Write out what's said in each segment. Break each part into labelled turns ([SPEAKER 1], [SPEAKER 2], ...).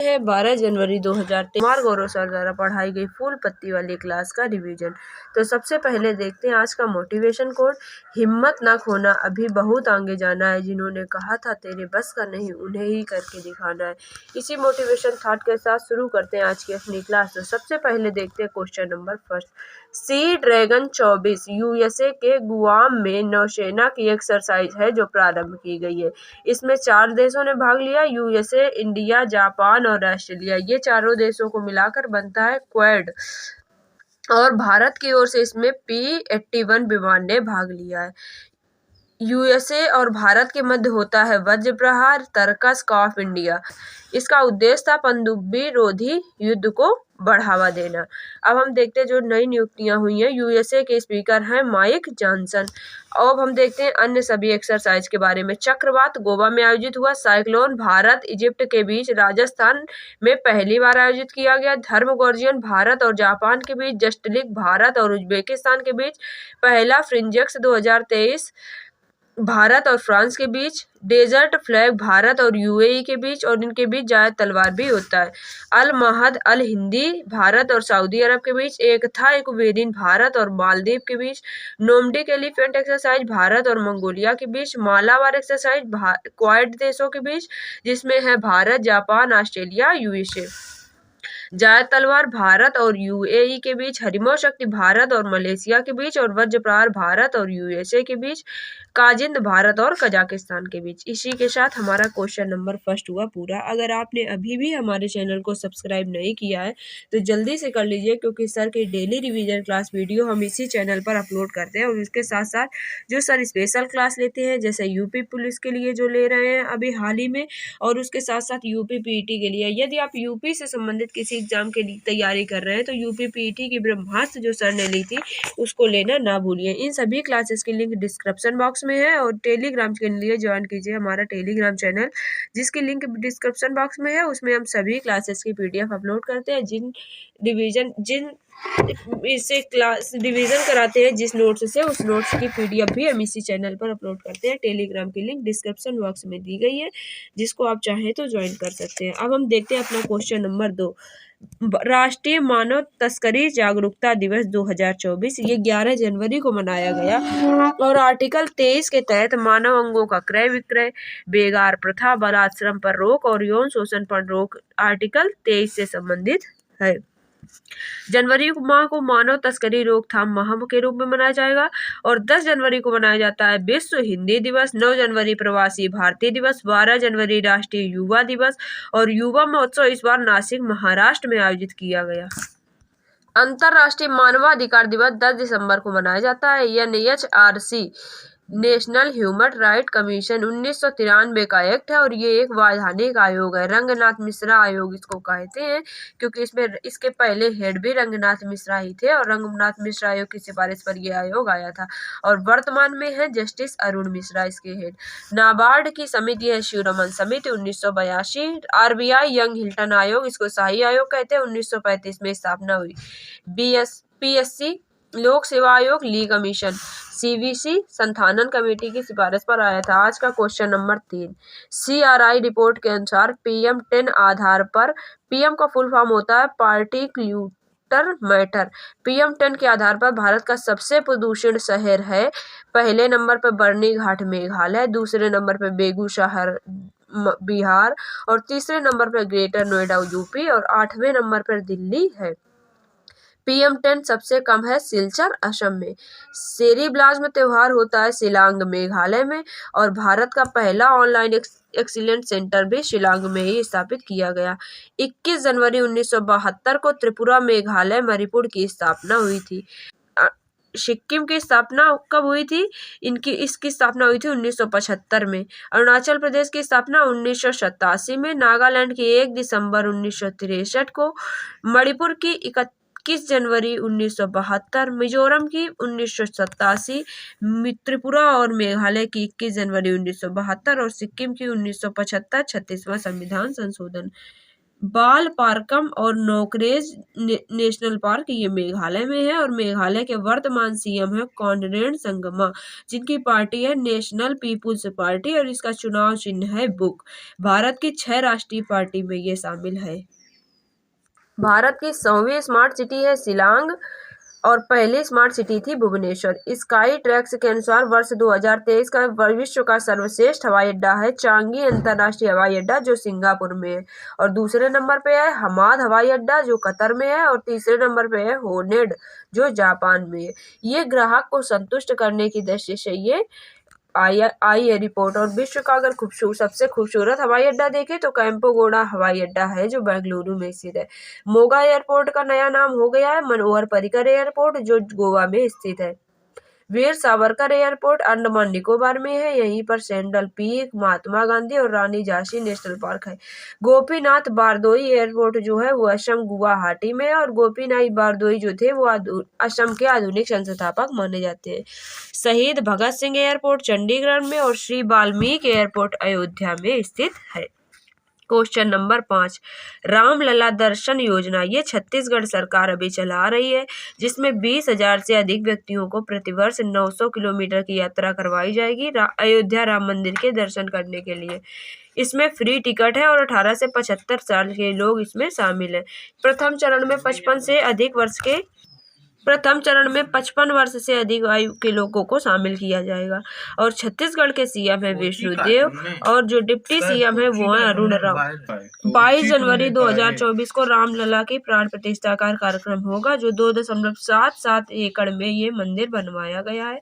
[SPEAKER 1] है 12 जनवरी 2023। कुमार गौरव सर द्वारा पढ़ाई गई फूल पत्ती वाली क्लास का रिवीजन। तो सबसे पहले देखते हैं आज का मोटिवेशन कोड। हिम्मत ना खोना, अभी बहुत आगे जाना है। जिन्होंने कहा था तेरे बस का नहीं, उन्हें ही करके दिखाना है। इसी मोटिवेशन थॉट के साथ शुरू करते हैं आज की अपनी क्लास। तो सबसे पहले देखते हैं question number first. Sea dragon 24 USA के गुआम में नौसेना की एक्सरसाइज है जो प्रारंभ की गई है। इसमें 4 देशों ने भाग लिया, यूएसए, इंडिया, जापान और ऑस्ट्रेलिया। ये चारों देशों को मिलाकर बनता है क्वाड। और भारत की ओर से इसमें P-81 विमान ने भाग लिया है। यूएसए और भारत के मध्य होता है वज्र प्रहार तर्कस ऑफ इंडिया। इसका उद्देश्य था पनडुब्बी रोधी युद्ध को बढ़ावा देना। अब हम देखते हैं जो नई नियुक्तियां हुई हैं। यूएसए के स्पीकर हैं माइक जॉनसन। अब हम देखते हैं अन्य सभी एक्सरसाइज के बारे में। चक्रवात गोवा में आयोजित हुआ। साइक्लोन भारत इजिप्ट के बीच राजस्थान में पहली बार आयोजित किया गया। धर्म गर्जन भारत और जापान के बीच। जस्ट लीग भारत और उज्बेकिस्तान के बीच। पहला फ्रिंजेक्स 2023 भारत और फ्रांस के बीच। डेजर्ट फ्लैग भारत और यूएई के बीच और इनके बीच जायद तलवार भी होता है। अल महद अल हिंदी भारत और सऊदी अरब के बीच। एक था इक्वेरिन भारत और मालदीव के बीच। नोमडिक एलिफेंट एक्सरसाइज भारत और मंगोलिया के बीच। मालाबार एक्सरसाइज क्वाड देशों के बीच जिसमें है भारत, जापान, ऑस्ट्रेलिया, यूएसए। जायद तलवार भारत और यूएई के बीच। हरिमो शक्ति भारत और मलेशिया के बीच और वज्र प्रहार भारत और यूएसए के बीच। काजिंद भारत और कजाकिस्तान के बीच। इसी के साथ हमारा क्वेश्चन नंबर फर्स्ट हुआ पूरा। अगर आपने अभी भी हमारे चैनल को सब्सक्राइब नहीं किया है तो जल्दी से कर लीजिए, क्योंकि सर की डेली रिवीजन क्लास वीडियो हम इसी चैनल पर अपलोड करते हैं। और इसके साथ साथ जो सर स्पेशल क्लास लेते हैं, जैसे यूपी पुलिस के लिए जो ले रहे हैं अभी हाल ही में, और उसके साथ साथ यूपी पीईटी के लिए। यदि आप यूपी से संबंधित किसी एग्जाम के लिए तैयारी कर रहे हैं तो यूपी पीईटी की ब्रह्मास्त्र जो सर ने ली थी उसको लेना ना भूलिए। इन सभी क्लासेस की लिंक डिस्क्रिप्शन बॉक्स में है। और टेलीग्राम के लिए ज्वाइन कीजिए हमारा टेलीग्राम चैनल, जिसकी लिंक डिस्क्रिप्शन बॉक्स में है। उसमें हम सभी क्लासेस की पीडीएफ अपलोड करते हैं। जिन इससे क्लास रिवीजन कराते हैं जिस नोट्स से, उस नोट्स की पीडीएफ भी हम इसी चैनल पर अपलोड करते हैं। टेलीग्राम की लिंक डिस्क्रिप्शन बॉक्स में दी गई है, जिसको आप चाहें तो ज्वाइन कर सकते हैं। अब हम देखते हैं अपना क्वेश्चन नंबर 2। राष्ट्रीय मानव तस्करी जागरूकता दिवस 2024 ये 11 जनवरी को मनाया गया। और आर्टिकल 23 के तहत मानव अंगों का क्रय विक्रय, बेगार प्रथा, बाल आश्रम पर रोक और यौन शोषण पर रोक आर्टिकल 23 से संबंधित है। जनवरी माह को मानव तस्करी रोकथाम माह के रूप में मनाया जाएगा। और 10 जनवरी को मनाया जाता है विश्व हिंदी दिवस। 9 जनवरी प्रवासी भारतीय दिवस। 12 जनवरी राष्ट्रीय युवा दिवस। और युवा महोत्सव इस बार नासिक महाराष्ट्र में आयोजित किया गया। अंतर्राष्ट्रीय मानवाधिकार दिवस 10 दिसंबर को मनाया जाता है। NHRC national human right commission 1993 का एक्ट है और ये एक वैधानिक आयोग है। रंगनाथ मिश्रा आयोग इसको कहते हैं, क्योंकि इसमें इसके पहले हेड भी रंगनाथ मिश्रा ही थे और रंगनाथ मिश्रा आयोग की सिफारिश पर यह आयोग आया था। और वर्तमान में है जस्टिस अरुण मिश्रा इसके हेड। नाबार्ड की समिति है शिवरमन समिति 1982। आरबीआई यंग हिल्टन आयोग, इसको शाही आयोग कहते हैं, 1935 में स्थापना हुई। पीएससी लोक सेवा आयोग, ली कमीशन, सीवीसी संथानन कमेटी की सिफारिश पर आया था। आज का क्वेश्चन नंबर 3। सीआरआई रिपोर्ट के अनुसार PM10 आधार पर, PM का फुल फॉर्म होता है पार्टिक्यूलर मैटर। PM10 के आधार पर भारत का सबसे प्रदूषित शहर है। पहले नंबर पर बरनी घाट मेघालय, दूसरे नंबर पर बेगूशहर बिहार और तीसरे नंबर पर ग्रेटर नोएडा यूपी और 8वें नंबर पर दिल्ली है। PM10 सबसे कम है सिलचर असम में। सेरीब्लाज्म त्योहार होता है शिलांग मेघालय में। और भारत का पहला ऑनलाइन एक्सीलेंस सेंटर भी शिलांग में ही स्थापित किया गया। 21 जनवरी 1972 को त्रिपुरा, मेघालय, मणिपुर की स्थापना हुई थी। सिक्किम की स्थापना कब हुई थी? इसकी स्थापना हुई थी 1975 में। अरुणाचल प्रदेश की स्थापना 1987 में। नागालैंड की 1 दिसंबर 1963 को। मणिपुर की 21 जनवरी 1972, मिजोरम की 1987, त्रिपुरा और मेघालय की 21 जनवरी 1972 और सिक्किम की 1975 36वां संविधान संशोधन। बालपार्कम और नोकरेक नेशनल पार्क ये मेघालय में है। और मेघालय के वर्तमान सीएम है कॉनरेड संगमा, जिनकी पार्टी है नेशनल पीपुल्स पार्टी और इसका चुनाव चिन्ह है बुक। भारत की 6 राष्ट्रीय पार्टी में ये शामिल है। भारत की 100वीं स्मार्ट सिटी है शिलांग और पहली स्मार्ट सिटी थी भुवनेश्वर। स्काई ट्रैक्स के अनुसार वर्ष 2023 का विश्व का सर्वश्रेष्ठ हवाई अड्डा है चांगी अंतर्राष्ट्रीय हवाई अड्डा, जो सिंगापुर में है। और दूसरे नंबर पे है हमाद हवाई अड्डा, जो कतर में है। और तीसरे नंबर पे है होनेड, जो जापान में है। ये ग्राहक को संतुष्ट करने की दृष्टि से ये आई एयरपोर्ट। और विश्व का अगर सबसे खूबसूरत हवाई अड्डा देखें तो कैंपोगोड़ा हवाई अड्डा है, जो बेंगलुरु में स्थित है। मोगा एयरपोर्ट का नया नाम हो गया है मनोहर पर्रिकर एयरपोर्ट, जो गोवा में स्थित है। वीर सावरकर एयरपोर्ट अंडमान निकोबार में है। यहीं पर सैंडल पीक, महात्मा गांधी और रानी झांसी नेशनल पार्क है। गोपीनाथ बारदोई एयरपोर्ट जो है वो असम गुवाहाटी में है। और गोपीनाथ बारदोई जो थे वो असम के आधुनिक संस्थापक माने जाते हैं। शहीद भगत सिंह एयरपोर्ट चंडीगढ़ में और श्री वाल्मीकि एयरपोर्ट अयोध्या में स्थित है। क्वेश्चन नंबर 5, रामलला दर्शन योजना ये छत्तीसगढ़ सरकार अभी चला रही है, जिसमें 20,000 से अधिक व्यक्तियों को प्रतिवर्ष 900 किलोमीटर की यात्रा करवाई जाएगी अयोध्या राम मंदिर के दर्शन करने के लिए। इसमें फ्री टिकट है और 18 से 75 साल के लोग इसमें शामिल हैं। प्रथम चरण में 55 वर्ष से अधिक आयु के लोगों को शामिल किया जाएगा। और छत्तीसगढ़ के सीएम है विष्णुदेव और जो डिप्टी सीएम है वो है अरुण राव। 22 जनवरी 2024 को रामलला की प्राण प्रतिष्ठा का कार्यक्रम होगा, जो 2.77 एकड़ में ये मंदिर बनवाया गया है।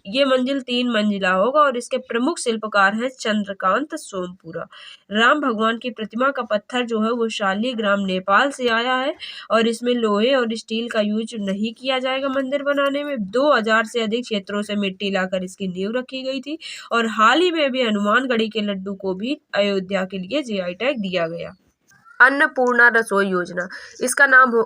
[SPEAKER 1] ये मंदिर 3 मंजिला होगा और इसके प्रमुख शिल्पकार हैं चंद्रकांत सोमपुरा। राम भगवान की प्रतिमा का पत्थर जो है वो शालीग्राम नेपाल से आया है और इसमें लोहे और स्टील का यूज नहीं किया जाएगा। मंदिर बनाने में 2000 से अधिक क्षेत्रों से मिट्टी लाकर इसकी नींव रखी गई थी। और हाल ही में भी हनुमानगढ़ी के लड्डू को भी अयोध्या के लिए जीआई टैग दिया गया। अन्नपूर्णा रसोई योजना, इसका नाम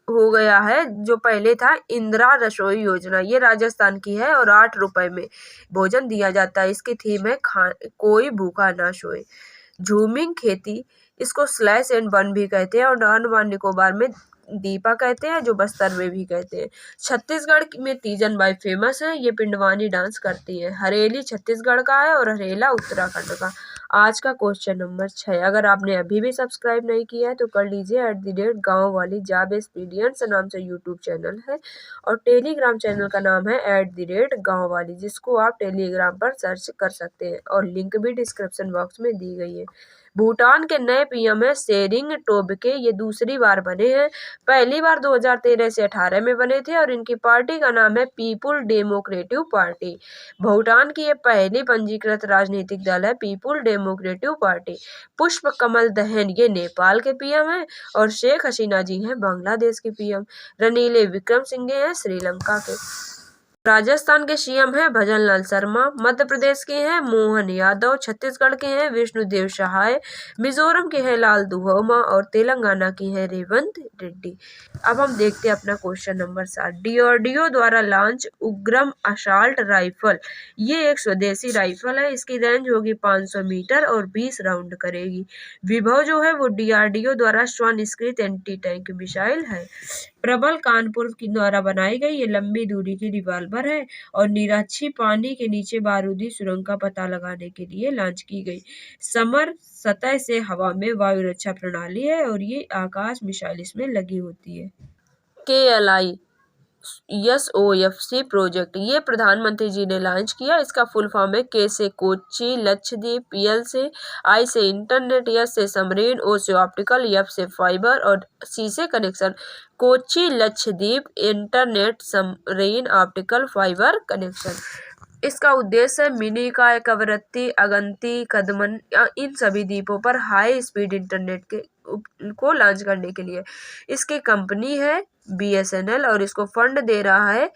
[SPEAKER 1] हो गया है, जो पहले था इंदिरा रसोई योजना। ये राजस्थान की है और 8 रुपए में भोजन दिया जाता है। इसकी थीम है कोई भूखा ना सोए। झूमिंग खेती, इसको स्लैश एंड बर्न भी कहते हैं और अंडमान निकोबार में दीपा कहते हैं, जो बस्तर में भी कहते हैं। छत्तीसगढ़ में तीजन बाई फेमस है, ये पिंडवानी डांस करती है। हरेली छत्तीसगढ़ का है और हरेला उत्तराखंड का। आज का क्वेश्चन नंबर 6, अगर आपने अभी भी सब्सक्राइब नहीं किया है तो कर लीजिए। @गाँव वाली जॉब एक्सपीरियंस नाम से यूट्यूब चैनल है और टेलीग्राम चैनल का नाम है @गाँव वाली, जिसको आप टेलीग्राम पर सर्च कर सकते हैं और लिंक भी डिस्क्रिप्शन बॉक्स में दी गई है। भूटान के नए पीएम है शेरिंग टोब्गे, ये दूसरी बार बने हैं। पहली बार 2013 से 18 में बने थे और इनकी पार्टी का नाम है पीपुल डेमोक्रेटिव पार्टी। भूटान की ये पहली पंजीकृत राजनीतिक दल है पीपुल डेमोक्रेटिव पार्टी। पुष्प कमल दहन ये नेपाल के पीएम हैं और शेख हसीना जी हैं बांग्लादेश के पीएम। रनील विक्रमसिंघे हैं श्रीलंका के। राजस्थान के सीएम हैं भजनलाल शर्मा। मध्य प्रदेश के हैं मोहन यादव। छत्तीसगढ़ के हैं विष्णुदेव सहाय। मिजोरम के हैं लाल दुहोमा और तेलंगाना की हैं रेवंत रेड्डी। अब हम देखते हैं अपना क्वेश्चन नंबर 7, डीआरडीओ द्वारा लॉन्च उग्रम असाल्ट राइफल। ये एक स्वदेशी राइफल है, इसकी रेंज होगी 500 मीटर और 20 राउंड करेगी। विभव जो है वो डीआरडीओ द्वारा स्वनिष्क्रिय एंटी टैंक मिसाइल है। प्रबल कानपुर की द्वारा बनाई गई ये लंबी दूरी की रिवॉल्वर है और निरक्षी पानी के नीचे बारूदी सुरंग का पता लगाने के लिए लॉन्च की गई। समर सतह से हवा में वायु रक्षा प्रणाली है और ये आकाश मिसाइल इसमें लगी होती है। KLI SOFC प्रोजेक्ट ये प्रधानमंत्री जी ने लॉन्च किया। इसका फुल फॉर्म है K से कोच्चि लक्षद्वीप, L से I से इंटरनेट, S से सबमरीन, O से ऑप्टिकल, F से फाइबर और C से connection. Kochi Lakshadweep internet submarine optical fibre connection. इसका उद्देश्य है मिनिकॉय, कवरत्ती, अगंती, कदमन इन सभी द्वीपों पर हाई स्पीड इंटरनेट को लॉन्च करने के लिए। इसकी कंपनी है BSNL और इसको फंड दे रहा है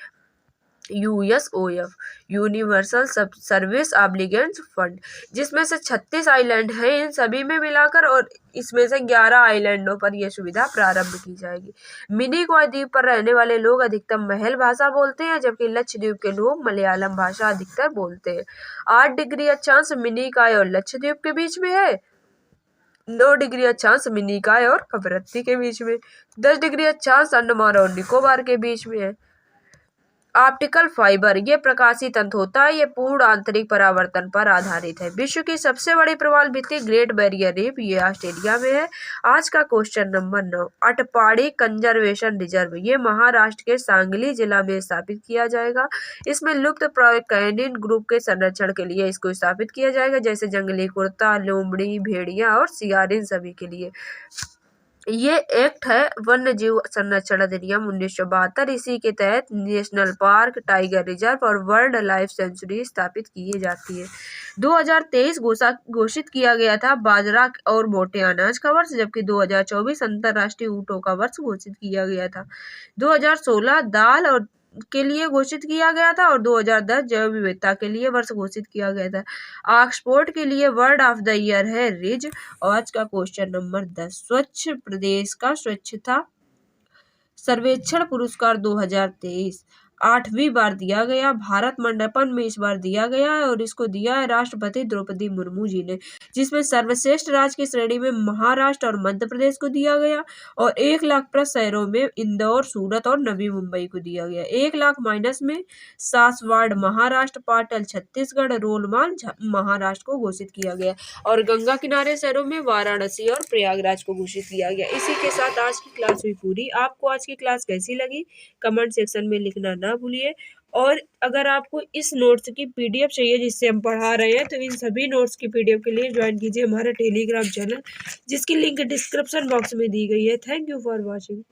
[SPEAKER 1] USOF यूनिवर्सल सर्विस ऑब्लिगेंस फंड, जिसमें से 36 आइलैंड हैं इन सभी में मिलाकर और इसमें से 11 आइलैंडों पर यह सुविधा प्रारंभ की जाएगी। मिनिकॉय द्वीप पर रहने वाले लोग अधिकतम महल भाषा बोलते हैं, जबकि लक्षद्वीप के लोग मलयालम भाषा अधिकतर बोलते हैं। 8 डिग्री अक्षांश मिनिकॉय और लक्षद्वीप के बीच में है 9 डिग्री अक्षांश में निकाय और कवरत्ती के बीच में, 10 डिग्री अक्षांश अंडमान और निकोबार के बीच में है। ऑप्टिकल फाइबर ये प्रकाशीय तंतु होता है, ये पूर्ण आंतरिक परावर्तन पर आधारित है। विश्व की सबसे बड़ी प्रवाल भित्ति ग्रेट बैरियर रीफ ये ऑस्ट्रेलिया में है। आज का क्वेश्चन नंबर 9, अटपाड़ी कंजर्वेशन रिजर्व ये महाराष्ट्र के सांगली जिला में स्थापित किया जाएगा। इसमें लुप्त प्राय कैनिन ग्रुप के संरक्षण के लिए इसको स्थापित किया जाएगा, जैसे जंगली कुत्ता, लोमड़ी, भेड़िया और सियार, इन सभी के लिए। ये एक्ट है वन्य जीव संरक्षण अधिनियम 1972। इसी के तहत नेशनल पार्क, टाइगर रिजर्व और वर्ल्ड लाइफ सेंचुरी स्थापित की जाती है। 2023 घोषित किया गया था बाजरा और मोटे अनाज का वर्ष, जबकि 2024 अंतर्राष्ट्रीय ऊँटों का वर्ष घोषित किया गया था। 2016 दाल और के लिए घोषित किया गया था और 2010 जैव विविधता के लिए वर्ष घोषित किया गया था। ऑक्सफोर्ड के लिए वर्ड ऑफ द ईयर है रिज। आज का क्वेश्चन नंबर 10, स्वच्छ प्रदेश का स्वच्छता सर्वेक्षण पुरस्कार 2023 8वीं बार दिया गया। भारत मंडपम में इस बार दिया गया है और इसको दिया है राष्ट्रपति द्रौपदी मुर्मू जी ने, जिसमें सर्वश्रेष्ठ राज्य की श्रेणी में महाराष्ट्र और मध्य प्रदेश को दिया गया और 1 लाख प्लस शहरों में इंदौर, सूरत और नवी मुंबई को दिया गया। 1 लाख माइनस में सासवाड़ महाराष्ट्र, पाटल छत्तीसगढ़, रोलमाल महाराष्ट्र को घोषित किया गया और गंगा किनारे शहरों में वाराणसी और प्रयागराज को घोषित किया गया। इसी के साथ आज की क्लास हुई पूरी। आपको आज की क्लास कैसी लगी कमेंट सेक्शन में लिखना ना भूलिए। और अगर आपको इस नोट्स की पीडीएफ चाहिए जिससे हम पढ़ा रहे हैं, तो इन सभी नोट्स की पीडीएफ के लिए ज्वाइन कीजिए हमारा टेलीग्राम चैनल, जिसकी लिंक डिस्क्रिप्शन बॉक्स में दी गई है। Thank you for watching.